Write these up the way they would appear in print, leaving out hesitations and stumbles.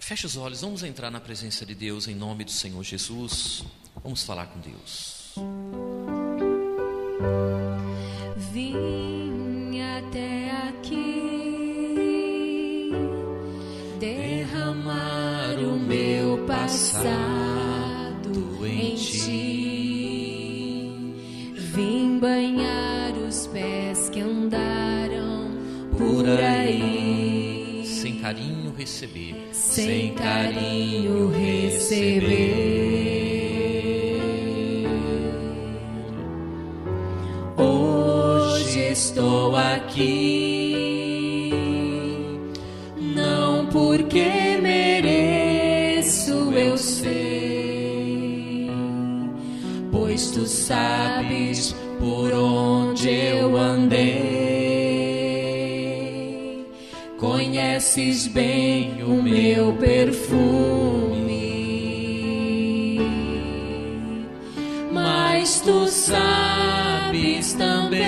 Feche os olhos, vamos entrar na presença de Deus em nome do Senhor Jesus. Vamos falar com Deus. Vim até aqui derramar o meu passado em ti. Vim banhar os pés que andaram por aí. Sem carinho receber. Sem carinho receber. Hoje estou aqui, não porque mereço, eu sei, pois tu sabes por onde eu andei. Conheces bem o meu perfume, mas tu sabes também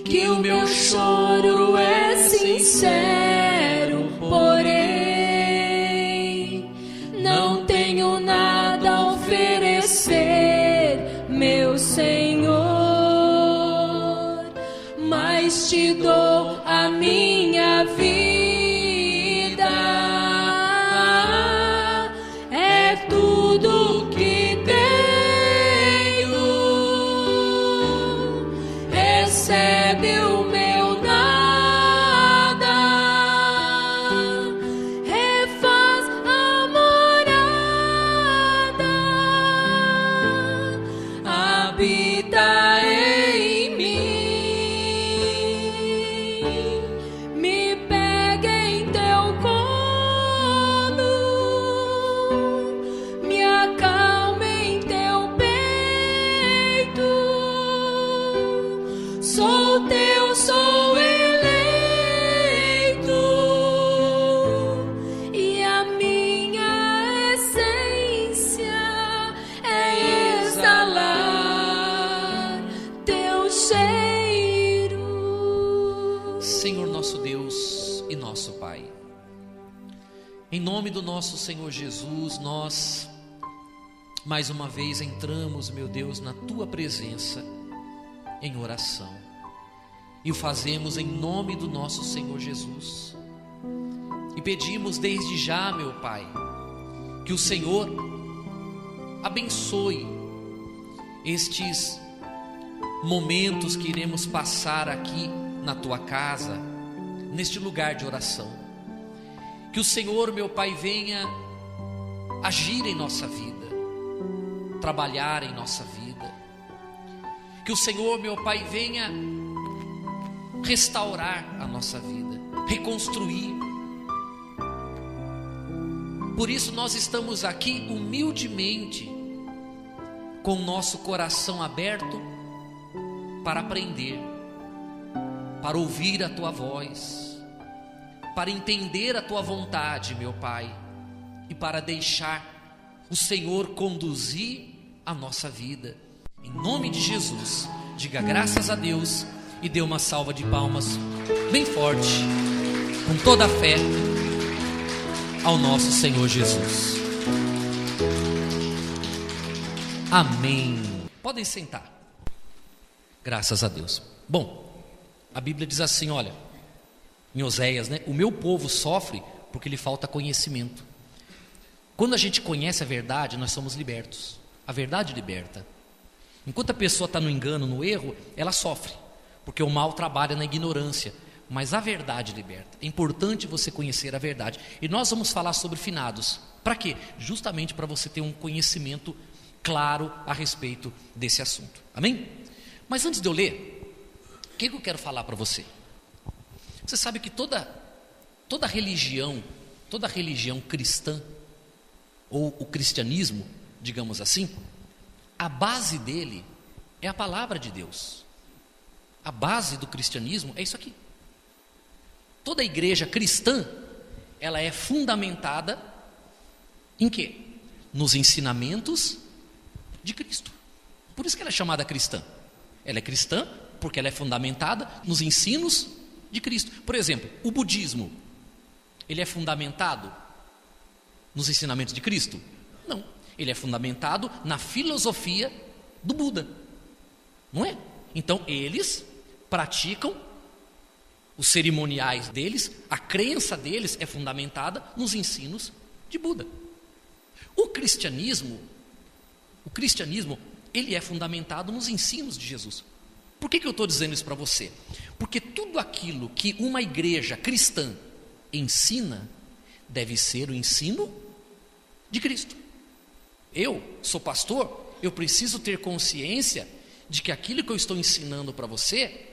que o meu choro é sincero, porém não tenho nada a oferecer, meu Senhor, mas te dou a minha vida, é tudo que tenho. Recebe o meu nada, refaz a morada, habita em mim. Sou teu, sou eleito, e a minha essência é exalar teu cheiro. Senhor nosso Deus e nosso Pai, em nome do nosso Senhor Jesus, nós mais uma vez entramos, meu Deus, na tua presença em oração, e o fazemos em nome do nosso Senhor Jesus, e pedimos desde já, meu Pai, que o Senhor abençoe estes momentos que iremos passar aqui na tua casa, neste lugar de oração. Que o Senhor, meu Pai, venha agir em nossa vida, trabalhar em nossa vida. Que o Senhor, meu Pai, venha restaurar a nossa vida, reconstruir. Por isso nós estamos aqui humildemente, com o nosso coração aberto para aprender, para ouvir a tua voz, para entender a tua vontade, meu Pai, e para deixar o Senhor conduzir a nossa vida. Em nome de Jesus, diga graças a Deus e dê uma salva de palmas bem forte, com toda a fé, ao nosso Senhor Jesus. Amém. Podem sentar. Graças a Deus. Bom, a Bíblia diz assim, olha, em Oséias, né? O meu povo sofre porque lhe falta conhecimento. Quando a gente conhece a verdade, nós somos libertos. A verdade liberta. Enquanto a pessoa está no engano, no erro, ela sofre, porque o mal trabalha na ignorância, mas a verdade liberta. É importante você conhecer a verdade, e nós vamos falar sobre finados. Para quê? Justamente para você ter um conhecimento claro a respeito desse assunto, amém? Mas antes de eu ler, o que eu quero falar para você? Você sabe que toda religião cristã, ou o cristianismo, digamos assim, a base dele é a palavra de Deus. A base do cristianismo é isso aqui. Toda igreja cristã, ela é fundamentada em quê? Nos ensinamentos de Cristo. Por isso que ela é chamada cristã. Ela é cristã porque ela é fundamentada nos ensinos de Cristo. Por exemplo, o budismo. ele é fundamentado nos ensinamentos de Cristo? Não, ele é fundamentado na filosofia do Buda, não é? Então eles praticam os cerimoniais deles, a crença deles é fundamentada nos ensinos de Buda. O cristianismo, ele é fundamentado nos ensinos de Jesus. Por que eu estou dizendo isso para você? Porque tudo aquilo que uma igreja cristã ensina deve ser o ensino de Cristo. Eu sou pastor, eu preciso ter consciência de que aquilo que eu estou ensinando para você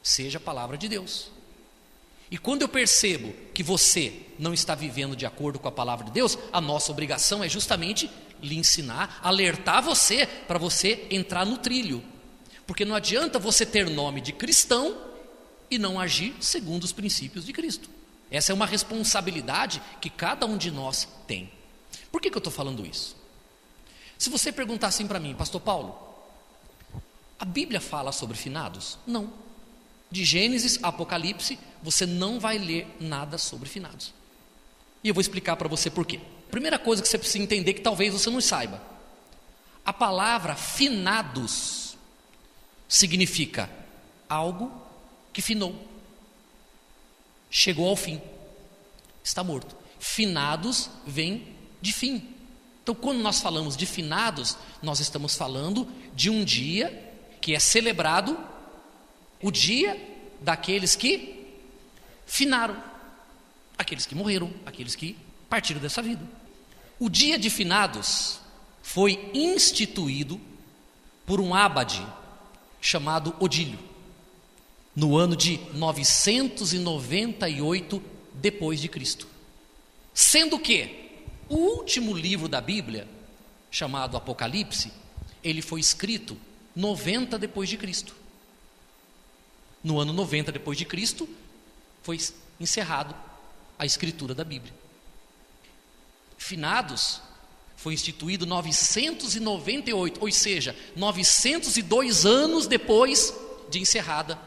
seja a palavra de Deus. E quando eu percebo que você não está vivendo de acordo com a palavra de Deus, a nossa obrigação é justamente lhe ensinar, alertar você para você entrar no trilho. Porque não adianta você ter nome de cristão e não agir segundo os princípios de Cristo. Essa é uma responsabilidade que cada um de nós tem. Por que eu estou falando isso? Se você perguntar assim para mim, pastor Paulo, a Bíblia fala sobre finados? Não. De Gênesis a Apocalipse, você não vai ler nada sobre finados. E eu vou explicar para você por quê. Primeira coisa que você precisa entender, que talvez você não saiba. A palavra finados significa algo que finou, chegou ao fim, está morto. Finados vem de fim. Então, quando nós falamos de finados, nós estamos falando de um dia que é celebrado, o dia daqueles que finaram, aqueles que morreram, aqueles que partiram dessa vida. O dia de finados foi instituído por um abade chamado Odílio, no ano de 998 depois de Cristo. Sendo que o último livro da Bíblia, chamado Apocalipse, ele foi escrito 90 depois de Cristo. No ano 90 depois de Cristo, foi encerrado a escritura da Bíblia. Finados foi instituído 998, ou seja, 902 anos depois de encerrada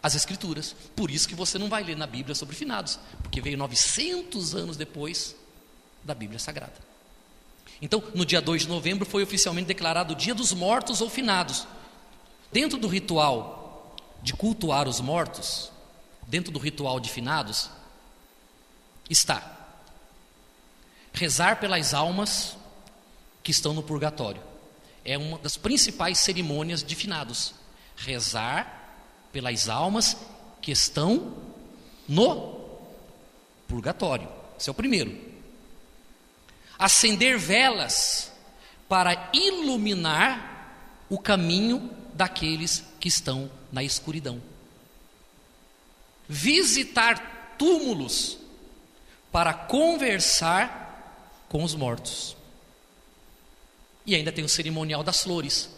as escrituras. Por isso que você não vai ler na Bíblia sobre finados, porque veio 900 anos depois da Bíblia Sagrada. Então, no dia 2 de novembro foi oficialmente declarado o Dia dos Mortos ou Finados. Dentro do ritual de cultuar os mortos, dentro do ritual de finados, está rezar pelas almas que estão no purgatório. É uma das principais cerimônias de finados. Rezar pelas almas que estão no purgatório. Esse é o primeiro. Acender velas para iluminar o caminho daqueles que estão na escuridão. Visitar túmulos para conversar com os mortos. E ainda tem o cerimonial das flores,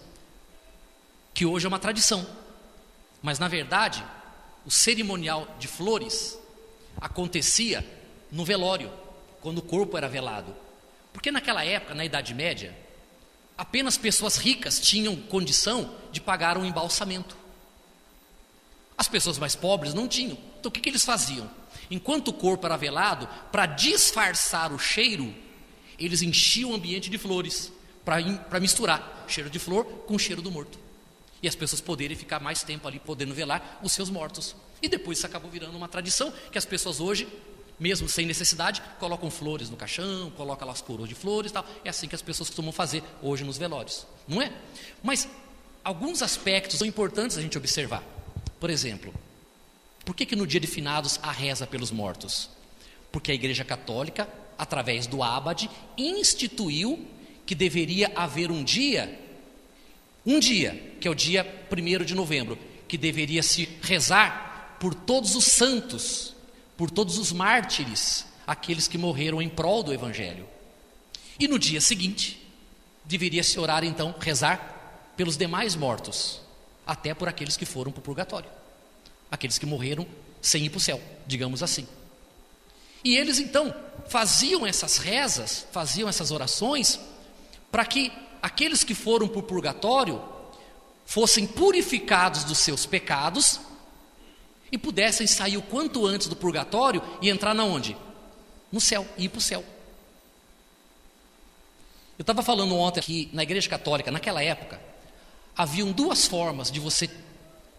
que hoje é uma tradição, mas na verdade o cerimonial de flores acontecia no velório, quando o corpo era velado. Porque naquela época, na Idade Média, apenas pessoas ricas tinham condição de pagar um embalsamento. As pessoas mais pobres não tinham. Então o que eles faziam? Enquanto o corpo era velado, para disfarçar o cheiro, eles enchiam o ambiente de flores, para misturar cheiro de flor com o cheiro do morto. E as pessoas poderem ficar mais tempo ali, podendo velar os seus mortos. E depois isso acabou virando uma tradição, que as pessoas hoje, mesmo sem necessidade, colocam flores no caixão, colocam lá as coroas de flores e tal. É assim que as pessoas costumam fazer hoje nos velórios, não é? Mas alguns aspectos são importantes a gente observar. Por exemplo, por que no dia de finados há reza pelos mortos? Porque a Igreja Católica, através do abade, instituiu que deveria haver um dia, que é o dia 1º de novembro, que deveria se rezar por todos os santos, por todos os mártires, aqueles que morreram em prol do Evangelho. E no dia seguinte, deveria se orar então, rezar pelos demais mortos, até por aqueles que foram para o purgatório, aqueles que morreram sem ir para o céu, digamos assim. E eles então faziam essas rezas, faziam essas orações, para que aqueles que foram para o purgatório fossem purificados dos seus pecados e pudessem sair o quanto antes do purgatório e entrar na onde? No céu, e ir para o céu. Eu estava falando ontem que na Igreja Católica, naquela época, haviam duas formas de você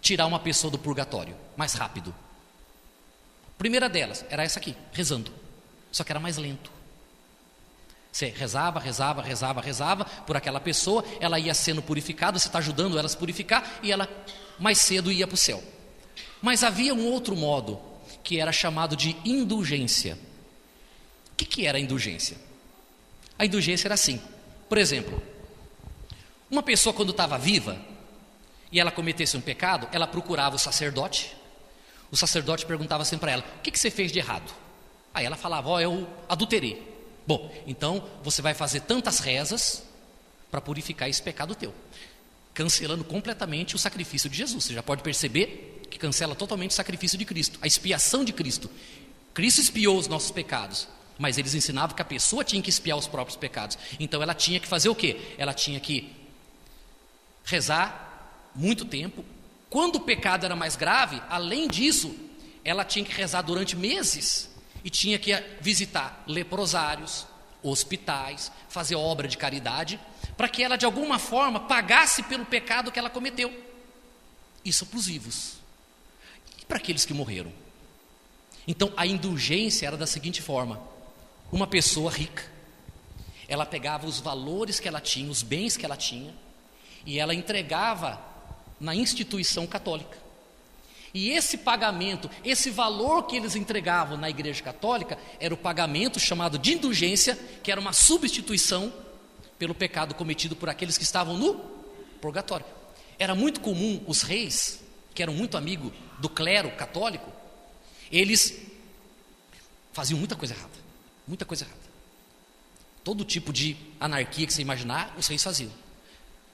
tirar uma pessoa do purgatório mais rápido. A primeira delas era essa aqui, rezando, só que era mais lento. Você rezava por aquela pessoa, ela ia sendo purificada, você está ajudando ela a se purificar e ela mais cedo ia para o céu. Mas havia um outro modo, que era chamado de indulgência. O que era a indulgência? A indulgência era assim, por exemplo, uma pessoa quando estava viva e ela cometesse um pecado, ela procurava o sacerdote perguntava assim para ela, o que você fez de errado? Aí ela falava, eu adulterei. Bom, então você vai fazer tantas rezas para purificar esse pecado teu, cancelando completamente o sacrifício de Jesus. Você já pode perceber que cancela totalmente o sacrifício de Cristo, a expiação de Cristo. Cristo expiou os nossos pecados, mas eles ensinavam que a pessoa tinha que expiar os próprios pecados. Então ela tinha que fazer o quê? Ela tinha que rezar muito tempo. Quando o pecado era mais grave, além disso, ela tinha que rezar durante meses e tinha que visitar leprosários, hospitais, fazer obra de caridade, para que ela de alguma forma pagasse pelo pecado que ela cometeu. Isso para os vivos. E para aqueles que morreram? Então a indulgência era da seguinte forma: uma pessoa rica, ela pegava os valores que ela tinha, os bens que ela tinha, e ela entregava na instituição católica. E esse pagamento, esse valor que eles entregavam na Igreja Católica, era o pagamento chamado de indulgência, que era uma substituição pelo pecado cometido por aqueles que estavam no purgatório. Era muito comum os reis, que eram muito amigos do clero católico, eles faziam muita coisa errada. Todo tipo de anarquia que você imaginar, os reis faziam.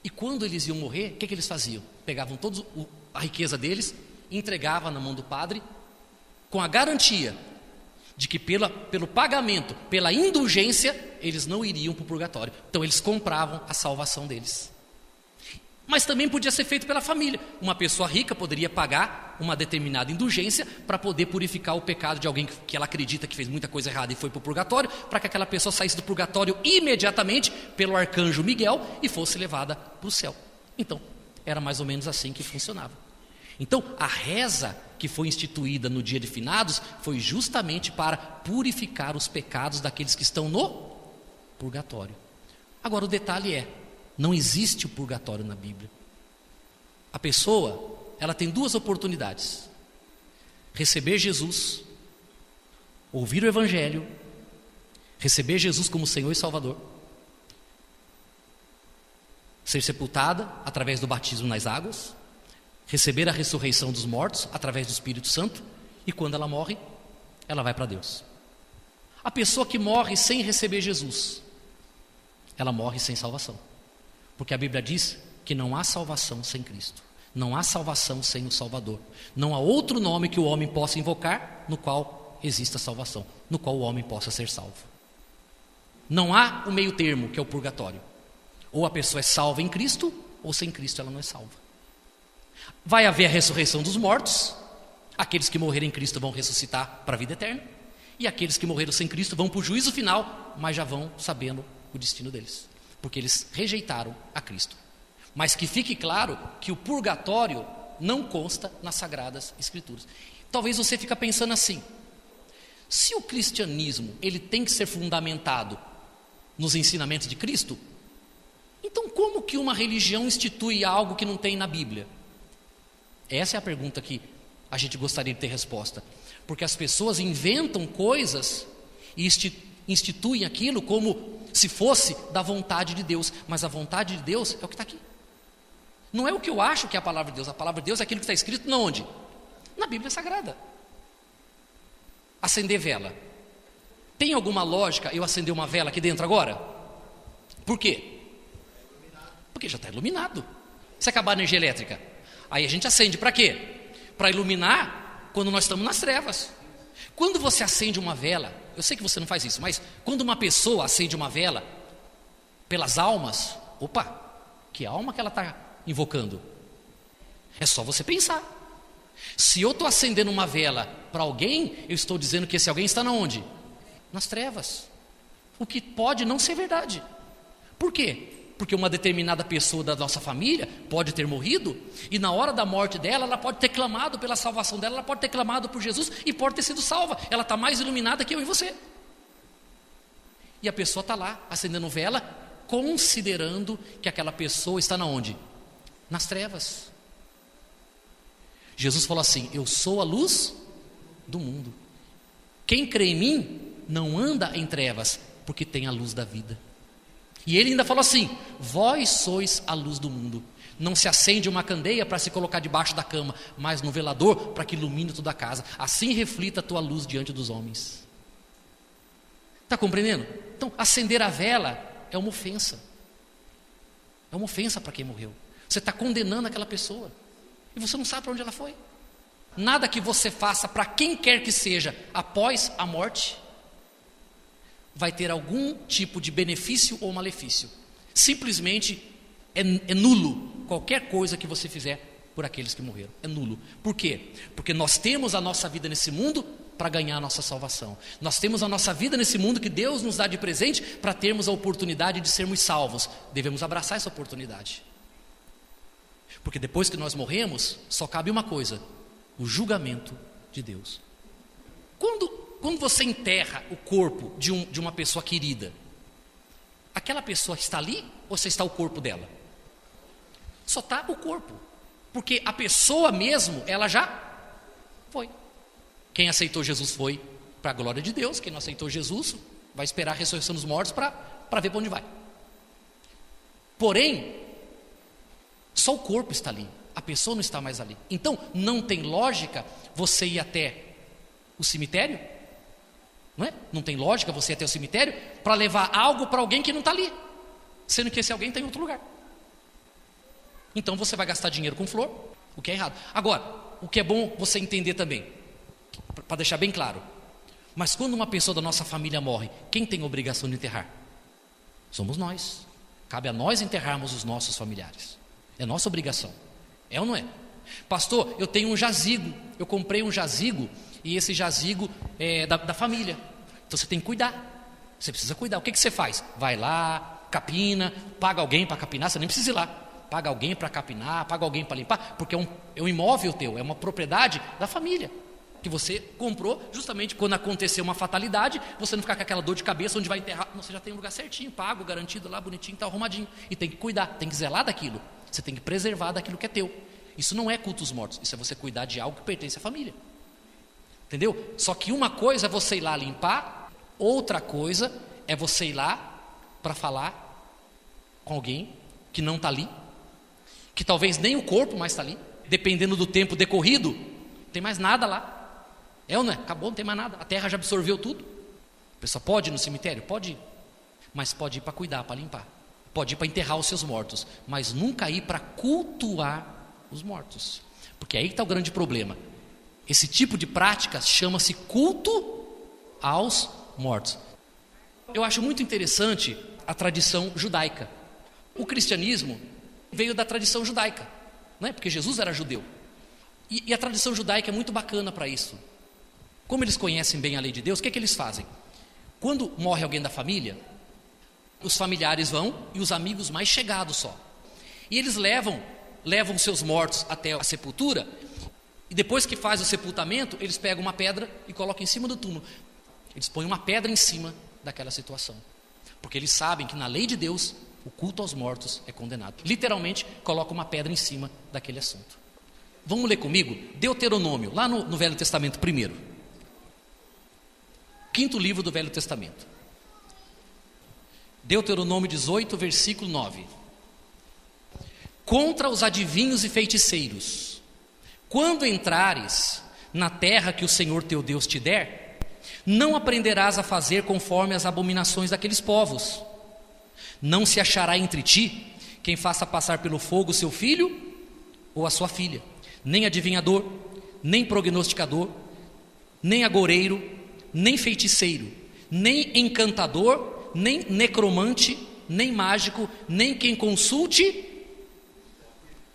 E quando eles iam morrer, o que eles faziam? Pegavam toda a riqueza deles, entregava na mão do padre, com a garantia de que pelo pagamento, pela indulgência, eles não iriam para o purgatório. Então eles compravam a salvação deles. Mas também podia ser feito pela família. Uma pessoa rica poderia pagar uma determinada indulgência para poder purificar o pecado de alguém que ela acredita que fez muita coisa errada e foi para o purgatório, para que aquela pessoa saísse do purgatório imediatamente pelo arcanjo Miguel e fosse levada para o céu. Então, era mais ou menos assim que funcionava. Então, a reza que foi instituída no dia de finados foi justamente para purificar os pecados daqueles que estão no purgatório. Agora, o detalhe é, não existe o purgatório na Bíblia. A pessoa, ela tem duas oportunidades: receber Jesus, ouvir o Evangelho, receber Jesus como Senhor e Salvador, ser sepultada através do batismo nas águas, receber a ressurreição dos mortos através do Espírito Santo, e quando ela morre, ela vai para Deus. A pessoa que morre sem receber Jesus, ela morre sem salvação, porque a Bíblia diz que não há salvação sem Cristo, não há salvação sem o Salvador, não há outro nome que o homem possa invocar no qual exista salvação, no qual o homem possa ser salvo. Não há o meio termo, que é o purgatório. Ou a pessoa é salva em Cristo, ou sem Cristo ela não é salva. Vai haver a ressurreição dos mortos, aqueles que morrerem em Cristo vão ressuscitar para a vida eterna, e aqueles que morreram sem Cristo vão para o juízo final, mas já vão sabendo o destino deles, porque eles rejeitaram a Cristo. Mas que fique claro que o purgatório não consta nas Sagradas Escrituras. Talvez você fique pensando assim: se o cristianismo ele tem que ser fundamentado nos ensinamentos de Cristo, então como que uma religião institui algo que não tem na Bíblia? Essa é a pergunta que a gente gostaria de ter resposta, porque as pessoas inventam coisas e instituem aquilo como se fosse da vontade de Deus, mas a vontade de Deus é o que está aqui. Não é o que eu acho que é a palavra de Deus. A palavra de Deus é aquilo que está escrito na onde? Na Bíblia Sagrada. Acender vela. Tem alguma lógica eu acender uma vela aqui dentro agora? Por quê? Porque já está iluminado. Se acabar a energia elétrica, aí a gente acende para quê? Para iluminar quando nós estamos nas trevas. Quando você acende uma vela, eu sei que você não faz isso, mas quando uma pessoa acende uma vela pelas almas, opa, que alma que ela está invocando? É só você pensar. Se eu estou acendendo uma vela para alguém, eu estou dizendo que esse alguém está na onde? Nas trevas. O que pode não ser verdade. Por quê? Porque uma determinada pessoa da nossa família pode ter morrido, e na hora da morte dela, ela pode ter clamado pela salvação dela, ela pode ter clamado por Jesus e pode ter sido salva. Ela está mais iluminada que eu e você. E a pessoa está lá, acendendo vela, considerando que aquela pessoa está na onde? Nas trevas. Jesus falou assim: eu sou a luz do mundo. Quem crê em mim não anda em trevas, porque tem a luz da vida. E ele ainda falou assim: vós sois a luz do mundo. Não se acende uma candeia para se colocar debaixo da cama, mas no velador para que ilumine toda a casa. Assim reflita a tua luz diante dos homens. Está compreendendo? Então, acender a vela é uma ofensa. É uma ofensa para quem morreu. Você está condenando aquela pessoa e você não sabe para onde ela foi. Nada que você faça para quem quer que seja após a morte vai ter algum tipo de benefício ou malefício. Simplesmente é nulo qualquer coisa que você fizer por aqueles que morreram. É nulo. Por quê? Porque nós temos a nossa vida nesse mundo para ganhar a nossa salvação. Nós temos a nossa vida nesse mundo que Deus nos dá de presente para termos a oportunidade de sermos salvos. Devemos abraçar essa oportunidade. Porque depois que nós morremos, só cabe uma coisa: o julgamento de Deus. Quando você enterra o corpo de uma pessoa querida, aquela pessoa está ali ou só está o corpo dela? Só está o corpo. Porque a pessoa mesmo, ela já foi. Quem aceitou Jesus foi para a glória de Deus. Quem não aceitou Jesus vai esperar a ressurreição dos mortos para ver para onde vai. Porém, só o corpo está ali, a pessoa não está mais ali. Então, não tem lógica você ir até o cemitério, não é? Não tem lógica você ir até o cemitério para levar algo para alguém que não está ali, sendo que esse alguém está em outro lugar. Então você vai gastar dinheiro com flor, o que é errado. Agora, o que é bom você entender também, para deixar bem claro: mas quando uma pessoa da nossa família morre, quem tem a obrigação de enterrar? Somos nós. Cabe a nós enterrarmos os nossos familiares. É nossa obrigação. É ou não é? Pastor, eu tenho um jazigo. Eu comprei um jazigo e esse jazigo é da família. Então você tem que cuidar. Você precisa cuidar. O que você faz? Vai lá, capina, paga alguém para capinar. Você nem precisa ir lá. Paga alguém para capinar, paga alguém para limpar, porque é um imóvel teu, é uma propriedade da família, que você comprou justamente quando acontecer uma fatalidade, você não ficar com aquela dor de cabeça onde vai enterrar. Não, você já tem um lugar certinho, pago, garantido lá, bonitinho, está arrumadinho. E tem que cuidar, tem que zelar daquilo. Você tem que preservar daquilo que é teu. Isso não é culto aos mortos, isso é você cuidar de algo que pertence à família. Entendeu? Só que uma coisa é você ir lá limpar, outra coisa é você ir lá para falar com alguém que não está ali, que talvez nem o corpo mais está ali, dependendo do tempo decorrido, não tem mais nada lá. É ou não é? Acabou, não tem mais nada, a terra já absorveu tudo. A pessoa pode ir no cemitério? Pode ir, mas pode ir para cuidar, para limpar, pode ir para enterrar os seus mortos, mas nunca ir para cultuar os mortos, porque aí está o grande problema. Esse tipo de prática chama-se culto aos mortos. Eu acho muito interessante a tradição judaica. O cristianismo veio da tradição judaica, não é? Porque Jesus era judeu. E a tradição judaica é muito bacana para isso. Como eles conhecem bem a lei de Deus, o que eles fazem? Quando morre alguém da família, os familiares vão e os amigos mais chegados só. E eles levam seus mortos até a sepultura, e depois que faz o sepultamento, eles pegam uma pedra e colocam em cima do túmulo. Eles põem uma pedra em cima daquela situação, porque eles sabem que na lei de Deus o culto aos mortos é condenado. Literalmente, coloca uma pedra em cima daquele assunto. Vamos ler comigo? Deuteronômio, lá no Velho Testamento primeiro. 5º livro do Velho Testamento. Deuteronômio 18, versículo 9. Contra os adivinhos e feiticeiros, quando entrares na terra que o Senhor teu Deus te der, não aprenderás a fazer conforme as abominações daqueles povos. Não se achará entre ti quem faça passar pelo fogo seu filho ou a sua filha, nem adivinhador, nem prognosticador, nem agoureiro, nem feiticeiro, nem encantador, nem necromante, nem mágico, nem quem consulte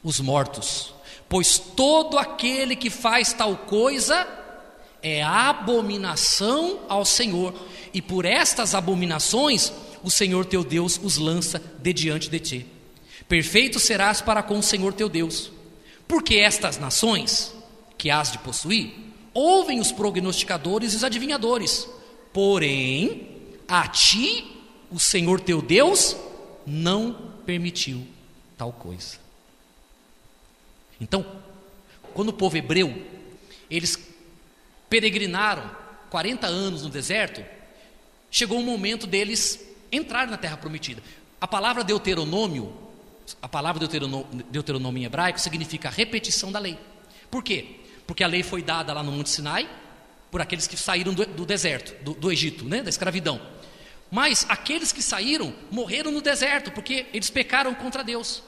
os mortos, pois todo aquele que faz tal coisa é abominação ao Senhor, e por estas abominações o Senhor teu Deus os lança de diante de ti. Perfeito serás para com o Senhor teu Deus, porque estas nações que hás de possuir ouvem os prognosticadores e os adivinhadores, porém a ti o Senhor teu Deus não permitiu tal coisa. Então, quando o povo hebreu, eles peregrinaram 40 anos no deserto, chegou o momento deles entrarem na terra prometida. A palavra Deuteronômio em hebraico significa repetição da lei. Por quê? Porque a lei foi dada lá no Monte Sinai por aqueles que saíram do deserto, do Egito, né, da escravidão. Mas aqueles que saíram morreram no deserto, porque eles pecaram contra Deus.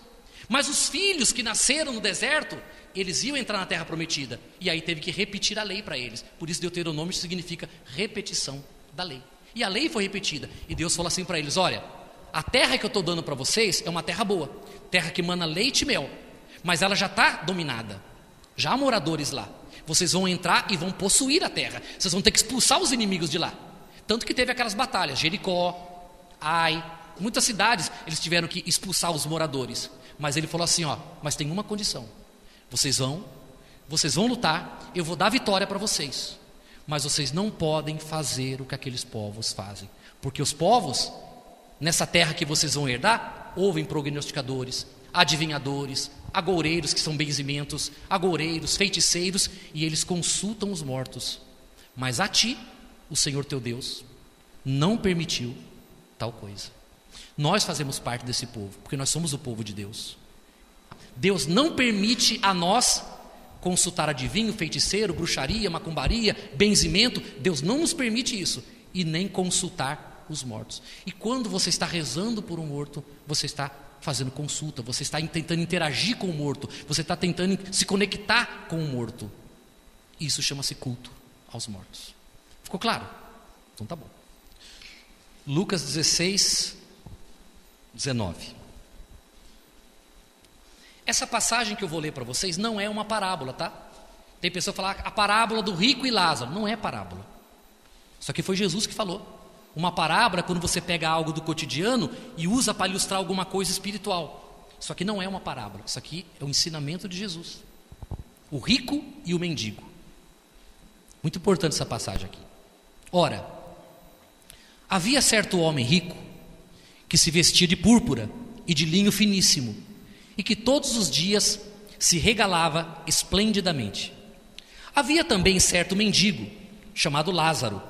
Mas os filhos que nasceram no deserto, eles iam entrar na terra prometida, e aí teve que repetir a lei para eles. Por isso Deuteronômio significa repetição da lei. E a lei foi repetida, e Deus falou assim para eles: olha, a terra que eu estou dando para vocês é uma terra boa, terra que mana leite e mel, mas ela já está dominada, já há moradores lá. Vocês vão entrar e vão possuir a terra, vocês vão ter que expulsar os inimigos de lá. Tanto que teve aquelas batalhas, Jericó, Ai, muitas cidades eles tiveram que expulsar os moradores. Mas ele falou assim, ó, mas tem uma condição: vocês vão lutar, eu vou dar vitória para vocês, mas vocês não podem fazer o que aqueles povos fazem, porque os povos, nessa terra que vocês vão herdar, ouvem prognosticadores, adivinhadores, agoureiros, que são benzimentos, agoureiros, feiticeiros, e eles consultam os mortos. Mas a ti, o Senhor teu Deus, não permitiu tal coisa. Nós fazemos parte desse povo, porque nós somos o povo de Deus. Deus não permite a nós consultar adivinho, feiticeiro, bruxaria, macumbaria, benzimento. Deus não nos permite isso, e nem consultar os mortos. E quando você está rezando por um morto, você está fazendo consulta, você está tentando interagir com o morto, você está tentando se conectar com o morto. Isso chama-se culto aos mortos. Ficou claro? Então tá bom. Lucas 16, 19. Essa passagem que eu vou ler para vocês não é uma parábola, tá? Tem pessoa que fala a parábola do rico e Lázaro. Não é parábola. Isso aqui foi Jesus que falou. Uma parábola é quando você pega algo do cotidiano e usa para ilustrar alguma coisa espiritual. Isso aqui não é uma parábola. Isso aqui é o ensinamento de Jesus. O rico e o mendigo. Muito importante essa passagem aqui. Ora, havia certo homem rico que se vestia de púrpura e de linho finíssimo, e que todos os dias se regalava esplendidamente. Havia também certo mendigo, chamado Lázaro,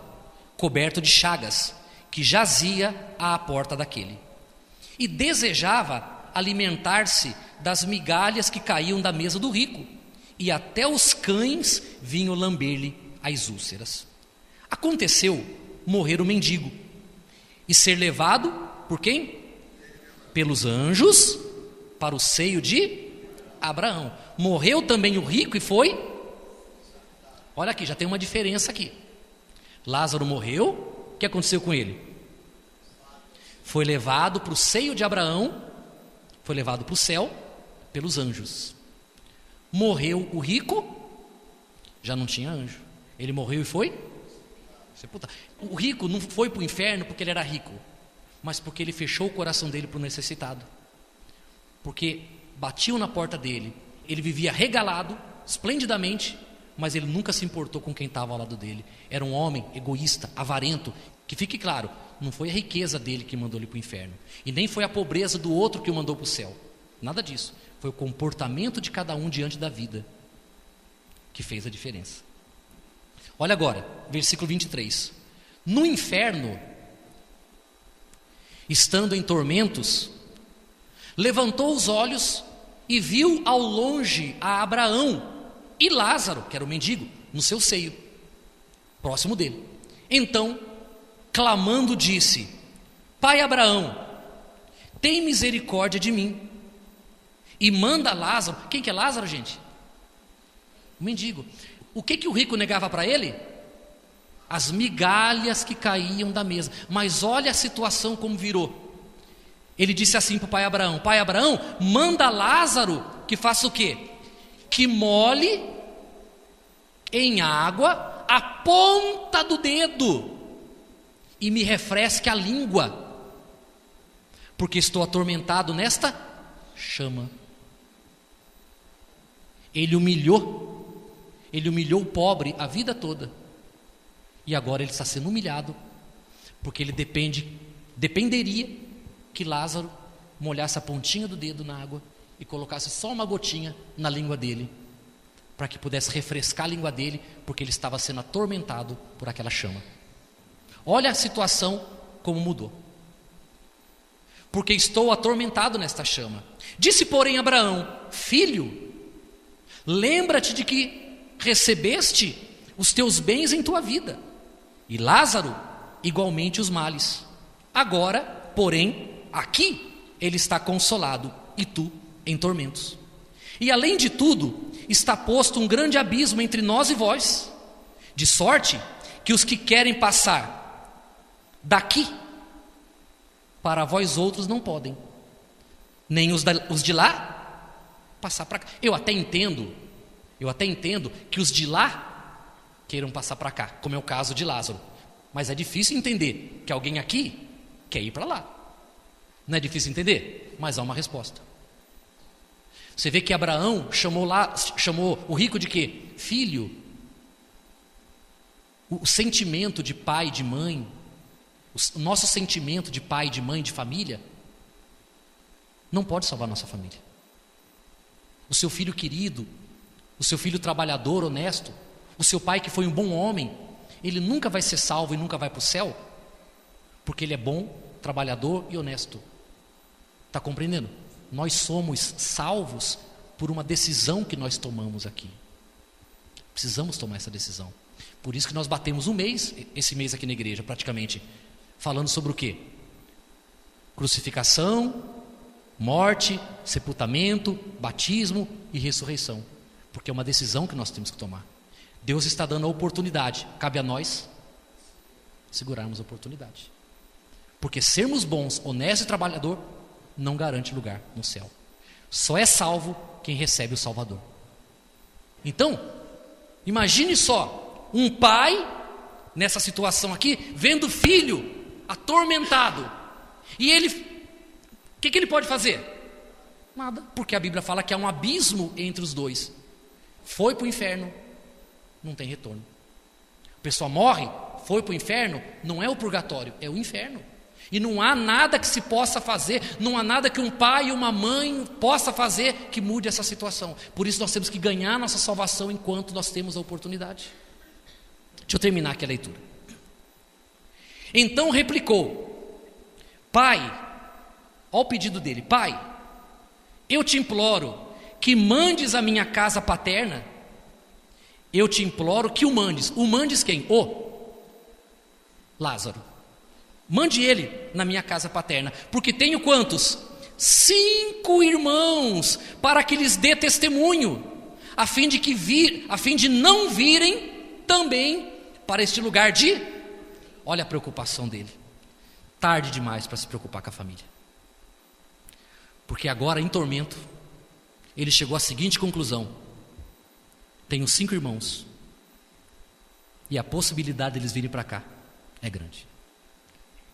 coberto de chagas, que jazia à porta daquele, e desejava alimentar-se das migalhas que caíam da mesa do rico, e até os cães vinham lamber-lhe as úlceras. Aconteceu morrer o mendigo, e ser levado por quem? Pelos anjos para o seio de Abraão. Morreu também o rico e foi. Olha aqui, já tem uma diferença aqui. Lázaro morreu, o que aconteceu com ele? Foi levado para o seio de Abraão, foi levado para o céu pelos anjos. Morreu o rico, já não tinha anjo. Ele morreu e foi sepultado. O rico não foi para o inferno porque ele era rico, mas porque ele fechou o coração dele para o necessitado. Porque batiam na porta dele, ele vivia regalado, esplendidamente, mas ele nunca se importou com quem estava ao lado dele. Era um homem egoísta, avarento. Que fique claro, não foi a riqueza dele que mandou ele para o inferno, e nem foi a pobreza do outro que o mandou para o céu. Nada disso. Foi o comportamento de cada um diante da vida que fez a diferença. Olha agora, versículo 23. No inferno, estando em tormentos, levantou os olhos e viu ao longe a Abraão e Lázaro, que era o mendigo, no seu seio, próximo dele. Então, clamando, disse: Pai Abraão, tem misericórdia de mim, e manda Lázaro. Quem que é Lázaro, gente? O mendigo. O que o rico negava para ele? As migalhas que caíam da mesa. Mas olha a situação como virou. Ele disse assim para o pai Abraão: Pai Abraão, manda Lázaro que faça o quê? Que molhe em água a ponta do dedo e me refresque a língua, porque estou atormentado nesta chama. Ele humilhou o pobre a vida toda, e agora ele está sendo humilhado, porque ele dependeria que Lázaro molhasse a pontinha do dedo na água e colocasse só uma gotinha na língua dele, para que pudesse refrescar a língua dele, porque ele estava sendo atormentado por aquela chama. Olha a situação como mudou. Porque estou atormentado nesta chama. Disse, porém, Abraão: filho, lembra-te de que recebeste os teus bens em tua vida, e Lázaro igualmente os males. Agora, porém, aqui ele está consolado, e tu em tormentos. E além de tudo, está posto um grande abismo entre nós e vós, de sorte que os que querem passar daqui para vós outros não podem, nem os de lá passar para cá. Eu até entendo que os de lá queiram passar para cá, como é o caso de Lázaro, mas é difícil entender que alguém aqui quer ir para lá. Não é difícil entender, mas há uma resposta. Você vê que Abraão chamou o rico de quê? Filho. O sentimento de pai, de mãe, o nosso sentimento de pai, de mãe, de família, não pode salvar nossa família. O seu filho querido, o seu filho trabalhador, honesto, o seu pai que foi um bom homem, ele nunca vai ser salvo e nunca vai para o céu, porque ele é bom, trabalhador e honesto. Está compreendendo? Nós somos salvos por uma decisão que nós tomamos aqui. Precisamos tomar essa decisão. Por isso que nós batemos esse mês aqui na igreja, praticamente, falando sobre o quê? Crucificação, morte, sepultamento, batismo e ressurreição. Porque é uma decisão que nós temos que tomar. Deus está dando a oportunidade, cabe a nós segurarmos a oportunidade. Porque sermos bons, honestos e trabalhador não garante lugar no céu. Só é salvo quem recebe o Salvador. Então, imagine só, um pai nessa situação aqui, vendo o filho atormentado, e ele, o que ele pode fazer? Nada, porque a Bíblia fala que há um abismo entre os dois. Foi para o inferno, não tem retorno. A pessoa morre, foi para o inferno, não é o purgatório, é o inferno. E não há nada que se possa fazer, não há nada que um pai e uma mãe possa fazer que mude essa situação. Por isso nós temos que ganhar nossa salvação enquanto nós temos a oportunidade. Deixa eu terminar aqui a leitura. Então replicou: pai, olha o pedido dele: pai, eu te imploro que mandes a minha casa paterna. Eu te imploro que o mandes. O mandes quem? Lázaro. Mande ele na minha casa paterna, porque tenho quantos? 5 irmãos, para que lhes dê testemunho, a fim de não virem também para este lugar de... Olha a preocupação dele. Tarde demais para se preocupar com a família. Porque agora, em tormento, ele chegou à seguinte conclusão: tenho 5 irmãos, e a possibilidade deles virem para cá é grande.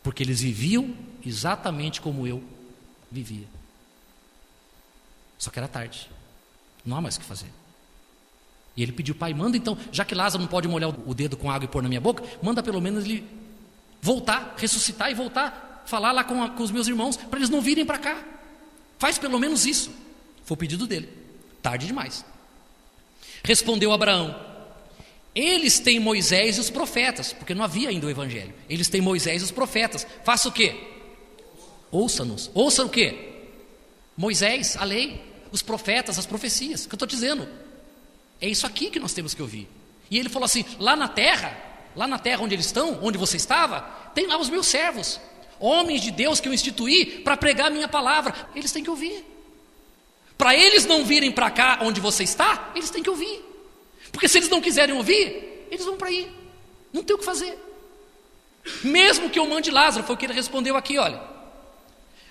Porque eles viviam exatamente como eu vivia. Só que era tarde, não há mais o que fazer. E ele pediu: pai, manda então, já que Lázaro não pode molhar o dedo com água e pôr na minha boca, manda pelo menos ele voltar, ressuscitar e voltar, falar lá com os meus irmãos, para eles não virem para cá. Faz pelo menos isso. Foi o pedido dele. Tarde demais. Respondeu Abraão: eles têm Moisés e os profetas, porque não havia ainda o evangelho. Eles têm Moisés e os profetas. Faça o quê? Ouça-nos. Ouça o quê? Moisés, a lei, os profetas, as profecias. O que eu estou dizendo? É isso aqui que nós temos que ouvir. E ele falou assim: lá na terra onde eles estão, onde você estava, tem lá os meus servos, homens de Deus que eu instituí para pregar a minha palavra. Eles têm que ouvir. Para eles não virem para cá onde você está, eles têm que ouvir. Porque se eles não quiserem ouvir, eles vão para aí. Não tem o que fazer. Mesmo que eu mande Lázaro, foi o que ele respondeu aqui, olha.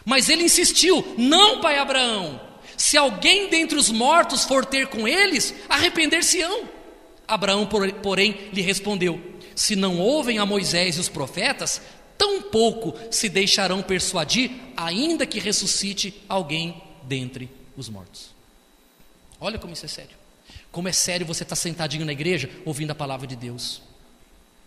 Mas ele insistiu: não, pai Abraão, se alguém dentre os mortos for ter com eles, arrepender-se-ão. Abraão, porém, lhe respondeu: se não ouvem a Moisés e os profetas, tampouco se deixarão persuadir, ainda que ressuscite alguém dentre os mortos. Olha como isso é sério. Como é sério você estar sentadinho na igreja, ouvindo a palavra de Deus.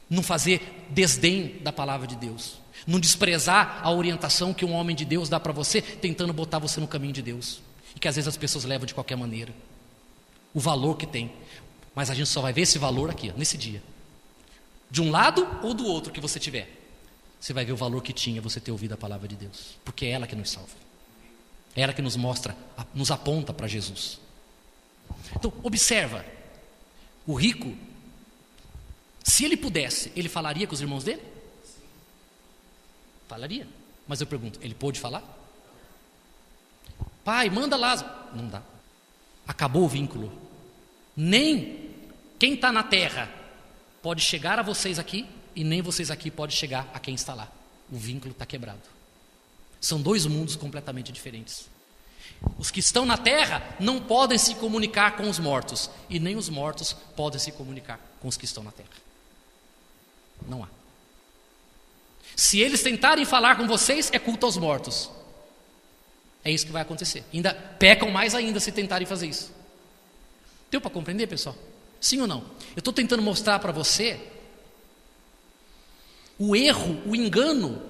Não fazer desdém da palavra de Deus. Não desprezar a orientação que um homem de Deus dá para você, tentando botar você no caminho de Deus. E que às vezes as pessoas levam de qualquer maneira. O valor que tem. Mas a gente só vai ver esse valor aqui, nesse dia. De um lado ou do outro que você tiver. Você vai ver o valor que tinha você ter ouvido a palavra de Deus. Porque é ela que nos salva. É ela que nos mostra, nos aponta para Jesus. Então, observa. O rico, se ele pudesse, ele falaria com os irmãos dele? Falaria. Mas eu pergunto, ele pôde falar? Pai, manda Lázaro. Não dá. Acabou o vínculo. Nem quem está na terra pode chegar a vocês aqui, e nem vocês aqui podem chegar a quem está lá. O vínculo está quebrado. São dois mundos completamente diferentes. Os que estão na terra não podem se comunicar com os mortos, e nem os mortos podem se comunicar com os que estão na terra. Não há. Se eles tentarem falar com vocês, é culto aos mortos. É isso que vai acontecer. Ainda pecam mais ainda se tentarem fazer isso. Deu para compreender, pessoal? Sim ou não? Eu estou tentando mostrar para você o erro, o engano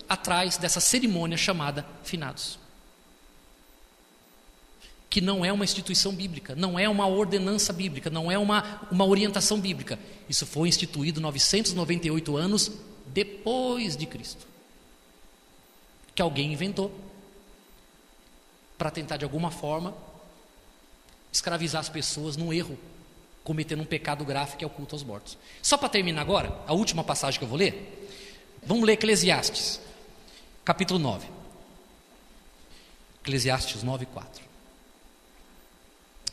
atrás dessa cerimônia chamada finados. Que não é uma instituição bíblica, não é uma ordenança bíblica, não é uma orientação bíblica. Isso foi instituído 998 anos depois de Cristo. Que alguém inventou para tentar de alguma forma escravizar as pessoas num erro, cometendo um pecado grave que é o culto aos mortos. Só para terminar agora, a última passagem que eu vou ler, vamos ler Eclesiastes, capítulo 9. Eclesiastes 9, 4.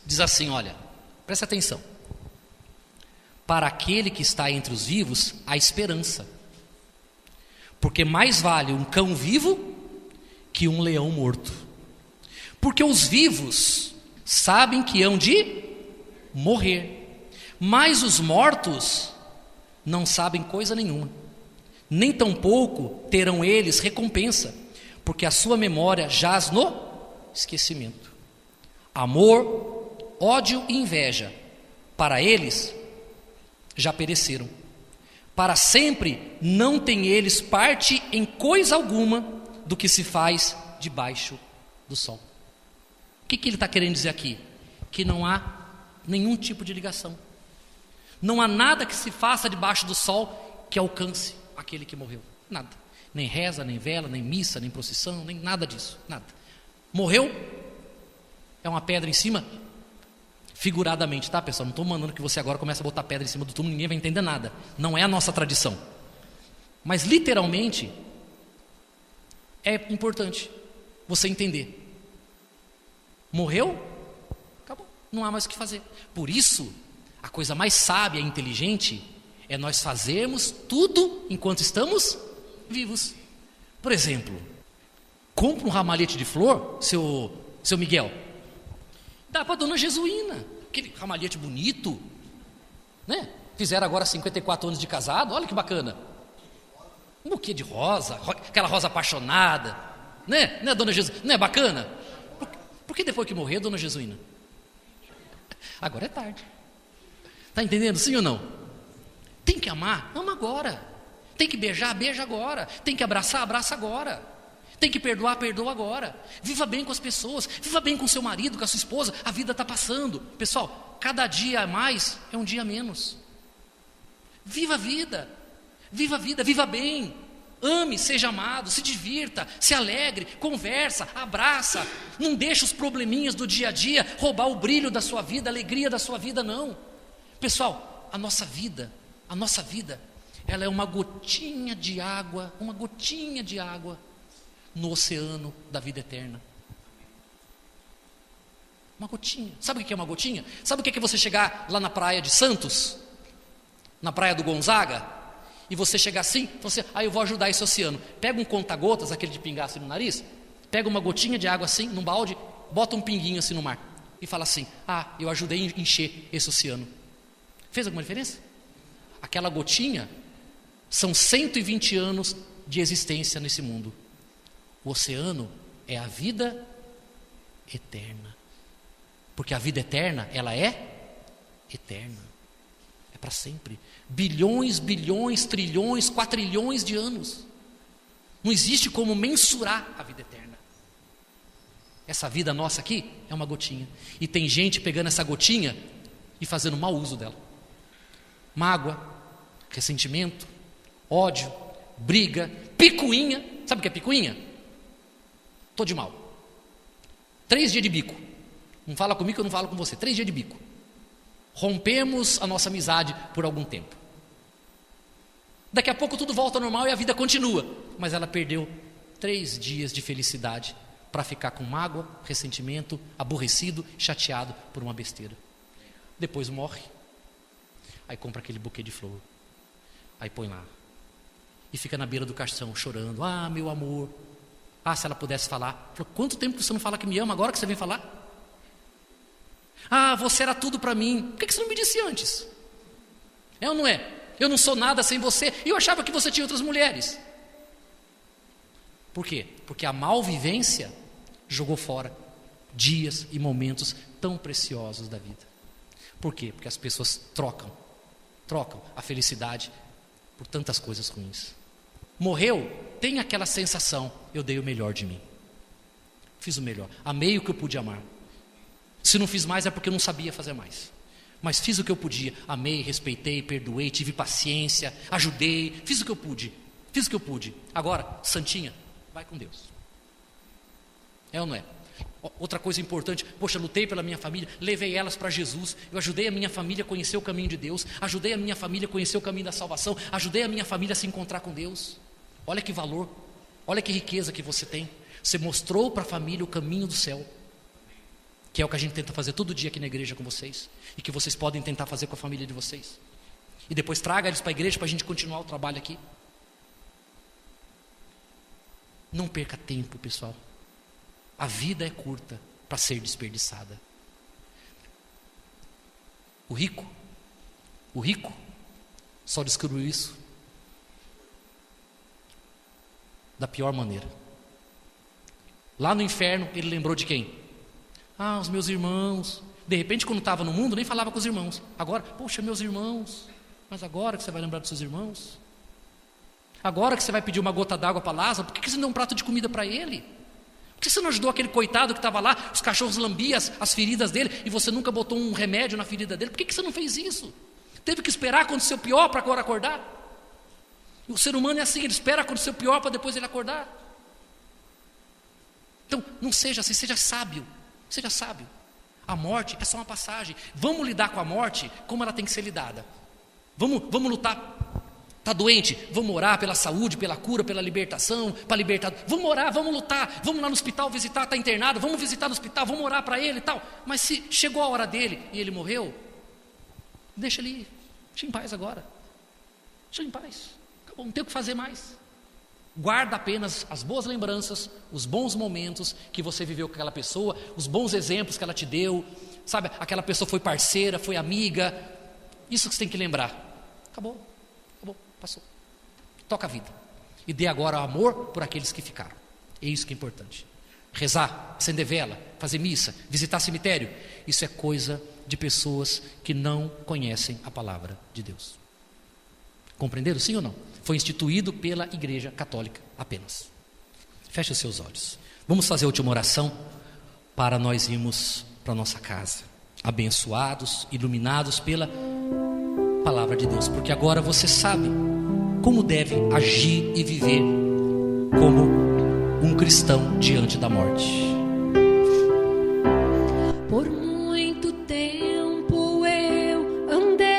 Diz assim, olha, presta atenção. Para aquele que está entre os vivos, há esperança. Porque mais vale um cão vivo que um leão morto. Porque os vivos sabem que hão de morrer, mas os mortos não sabem coisa nenhuma, nem tampouco terão eles recompensa, porque a sua memória jaz no esquecimento. Amor, ódio e inveja, para eles já pereceram. Para sempre não têm eles parte em coisa alguma do que se faz debaixo do sol. O que ele está querendo dizer aqui? Que não há nenhum tipo de ligação. Não há nada que se faça debaixo do sol que alcance aquele que morreu. Nada. Nem reza, nem vela, nem missa, nem procissão, nem nada disso. Nada. Morreu, é uma pedra em cima, figuradamente, tá, pessoal? Não estou mandando que você agora comece a botar pedra em cima do túmulo, ninguém vai entender nada. Não é a nossa tradição. Mas literalmente é importante você entender. Morreu? Acabou. Não há mais o que fazer. Por isso, a coisa mais sábia e inteligente é nós fazermos tudo enquanto estamos vivos. Por exemplo, compra um ramalhete de flor, seu Miguel. Dá para a dona Jesuína. Aquele ramalhete bonito, né? Fizeram agora 54 anos de casado, olha que bacana. Um buquê de rosa, aquela rosa apaixonada, né? Né, dona Jesuína? Não é bacana? Por que depois que morrer, dona Jesuína? Agora é tarde. Está entendendo, sim ou não? Tem que amar? Ama agora. Tem que beijar? Beija agora. Tem que abraçar? Abraça agora. Tem que perdoar? Perdoa agora. Viva bem com as pessoas. Viva bem com seu marido, com a sua esposa. A vida está passando. Pessoal, cada dia a mais é um dia a menos. Viva a vida. Viva a vida, viva bem. Ame, seja amado, se divirta, se alegre, conversa, abraça. Não deixe os probleminhas do dia a dia roubar o brilho da sua vida, a alegria da sua vida, não. Pessoal, a nossa vida, ela é uma gotinha de água no oceano da vida eterna. Uma gotinha. Sabe o que é uma gotinha? Sabe o que é você chegar lá na praia de Santos? Na praia do Gonzaga? E você chegar assim, você, eu vou ajudar esse oceano. Pega um conta-gotas, aquele de pingar assim no nariz, pega uma gotinha de água assim, num balde, bota um pinguinho assim no mar e fala assim: ah, eu ajudei a encher esse oceano. Fez alguma diferença? Aquela gotinha são 120 anos de existência nesse mundo. O oceano é a vida eterna. Porque a vida eterna, ela é eterna. É para sempre. Bilhões, bilhões, trilhões, quatrilhões de anos. Não existe como mensurar a vida eterna. Essa vida nossa aqui é uma gotinha. E tem gente pegando essa gotinha e fazendo mau uso dela. Mágoa, ressentimento, ódio, briga, picuinha. Sabe o que é picuinha? Tô de mal. 3 dias de bico. Não fala comigo que eu não falo com você. 3 dias de bico. Rompemos a nossa amizade por algum tempo. Daqui a pouco tudo volta ao normal e a vida continua. Mas ela perdeu 3 dias de felicidade para ficar com mágoa, ressentimento, aborrecido, chateado por uma besteira. Depois morre. Aí compra aquele buquê de flor. Aí põe lá. E fica na beira do caixão chorando. Ah, meu amor. Ah, se ela pudesse falar. Falou, quanto tempo que você não fala que me ama, agora que você vem falar? Ah, você era tudo para mim. Por que você não me disse antes? É ou não é? Eu não sou nada sem você. E eu achava que você tinha outras mulheres. Por quê? Porque a malvivência jogou fora dias e momentos tão preciosos da vida. Por quê? Porque as pessoas trocam a felicidade por tantas coisas ruins. Morreu, tem aquela sensação: eu dei o melhor de mim, fiz o melhor, amei o que eu pude amar. Se não fiz mais é porque eu não sabia fazer mais, mas fiz o que eu podia, amei, respeitei, perdoei, tive paciência, ajudei, fiz o que eu pude. Agora, santinha, vai com Deus. É ou não é? Outra coisa importante: poxa, lutei pela minha família, levei elas para Jesus, eu ajudei a minha família a conhecer o caminho de Deus, ajudei a minha família a conhecer o caminho da salvação, ajudei a minha família a se encontrar com Deus. Olha que valor, olha que riqueza que você tem. Você mostrou para a família o caminho do céu, que é o que a gente tenta fazer todo dia aqui na igreja com vocês, e que vocês podem tentar fazer com a família de vocês. E depois traga eles para a igreja para a gente continuar o trabalho aqui. Não perca tempo, pessoal. A vida é curta para ser desperdiçada. O rico só descobriu isso da pior maneira. Lá no inferno ele lembrou de quem? Ah, os meus irmãos. De repente, quando estava no mundo, nem falava com os irmãos. Agora, poxa, meus irmãos. Mas agora que você vai lembrar dos seus irmãos? Agora que você vai pedir uma gota d'água para Lázaro, por que você não deu um prato de comida para ele? Por que você não ajudou aquele coitado que estava lá, os cachorros lambiam as feridas dele e você nunca botou um remédio na ferida dele? Por que você não fez isso? Teve que esperar acontecer o pior para agora acordar? E o ser humano é assim, ele espera acontecer o pior para depois ele acordar. Então, não seja assim, seja sábio. Seja sábio. A morte é só uma passagem. Vamos lidar com a morte como ela tem que ser lidada. Vamos lutar. Está doente? Vamos orar pela saúde, pela cura, pela libertação, para libertar. Vamos orar, vamos lutar. Vamos lá no hospital visitar, está internado. Vamos visitar no hospital, vamos orar para ele e tal. Mas se chegou a hora dele e ele morreu, deixa ele ir. Deixa em paz agora. Deixa ele em paz. Acabou, não tem o que fazer mais. Guarda apenas as boas lembranças, os bons momentos que você viveu com aquela pessoa, os bons exemplos que ela te deu, sabe? Aquela pessoa foi parceira, foi amiga. Isso que você tem que lembrar. Acabou, passou. Toca a vida. E dê agora o amor por aqueles que ficaram. É isso que é importante. Rezar, acender vela, fazer missa, visitar cemitério. Isso é coisa de pessoas que não conhecem a palavra de Deus. Compreenderam, sim ou não? Foi instituído pela Igreja Católica apenas. Feche os seus olhos. Vamos fazer a última oração para nós irmos para a nossa casa, abençoados, iluminados pela palavra de Deus, porque agora você sabe como deve agir e viver como um cristão diante da morte. Por muito tempo eu andei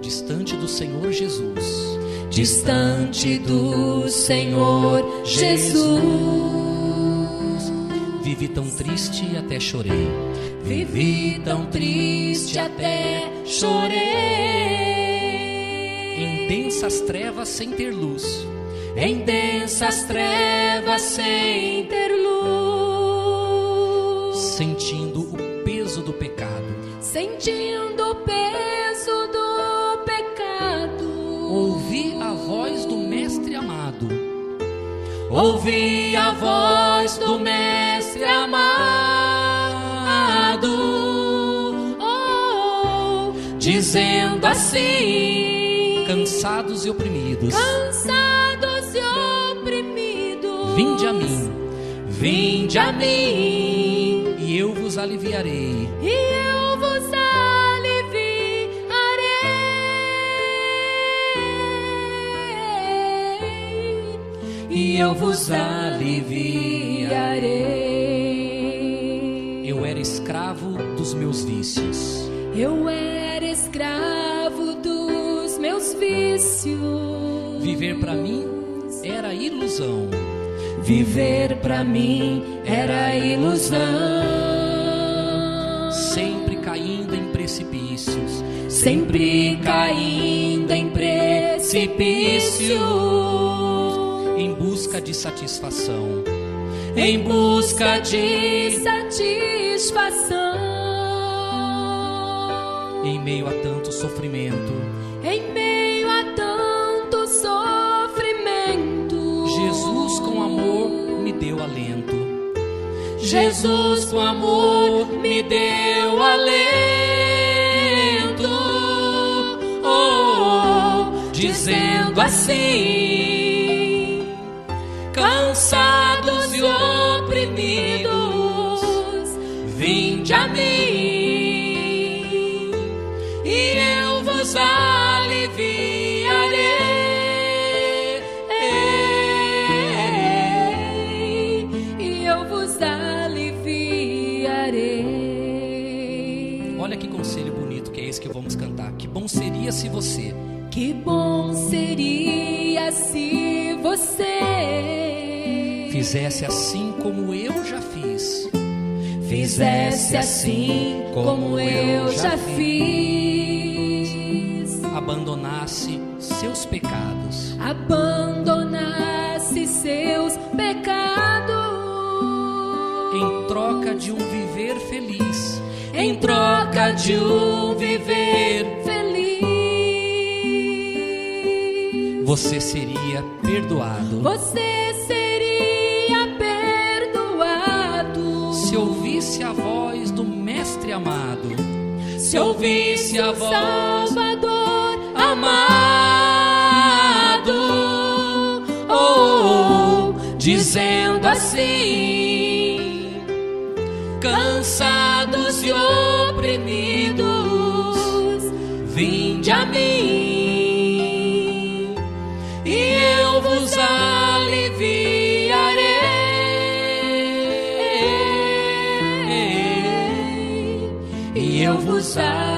distante do Senhor Jesus, distante do Senhor Jesus. Vivi tão triste e até chorei. Vivi tão triste até chorei. Em densas trevas sem ter luz. Em densas trevas sem ter luz. ouvi a voz do Mestre amado, dizendo assim: cansados e oprimidos, vinde a mim, e eu vos aliviarei. E eu vos aliviarei. Eu era escravo dos meus vícios. Eu era escravo dos meus vícios. Viver para mim era ilusão. Viver para mim era ilusão. Sempre caindo em precipícios. Sempre caindo em precipícios. Em busca de satisfação. Em busca de satisfação. Em meio a tanto sofrimento. Em meio a tanto sofrimento. Jesus com amor me deu alento. Jesus com amor me deu alento. Dizendo assim: cansados e oprimidos, vinde a mim, e eu vos aliviarei. E eu vos aliviarei. Olha que conselho bonito que é esse que vamos cantar. Que bom seria se você... Que bom seria se você fizesse assim como eu já fiz. Fizesse assim como eu já fiz. Abandonasse seus pecados. Abandonasse seus pecados. Em troca de um viver feliz. Em troca de um viver feliz. Você seria perdoado. Você seria perdoado. Se ouvisse a voz do Mestre amado. Se ouvisse a voz Salvador amado, dizendo assim: cansados e oprimidos, vinde a mim, e eu vos aliviarei. E eu vos aliviarei.